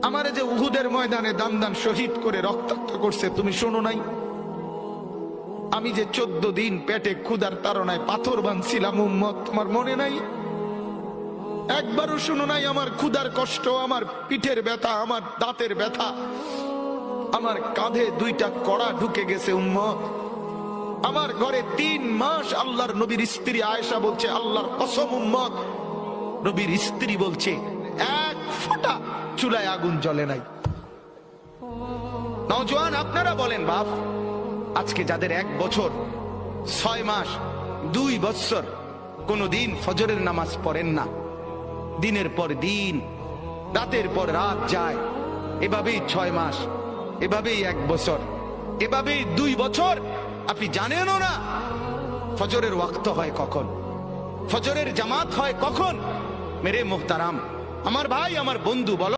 আমারে যে উহুদের ময়দানে দান দান শহীদ করে রক্তাক্ত করছে তুমি শোনো নাই? আমি যে 14 দিন পেটে ক্ষুধার তাড়নায় পাথর বাঁধছিলাম উম্মত, তোমার মনে নাই? একবারও শুনো নাই আমার ক্ষুধার কষ্ট, আমার পিঠের ব্যথা, আমার দাঁতের ব্যথা, আমার কাঁধে 2টা কড়া ঢুকে গেছে উম্মত। আমার ঘরে 3 মাস আল্লাহর নবীর স্ত্রী আয়েশা বলছে, আল্লাহর কসম উম্মত, নবীর স্ত্রী বলছে 1 ফোঁটা চুলায় আগুন জ্বলে নাই। নওজোয়ান আপনারা বলেন বাপ, আজকে যাদের 1 বছর 6 মাস 2 বছর কোনদিন ফজরের নামাজ পড়েন না, দিনের পর দিন রাতের পর রাত যায়, এভাবেই 6 মাস, এভাবেই 1 বছর, এভাবেই 2 বছর, আপনি জানেনও না ফজরের ওয়াক্ত হয় কখন, ফজরের জামাত হয় কখন। মেরে মুহতারাম, আমার ভাই, আমার বন্ধু, বলো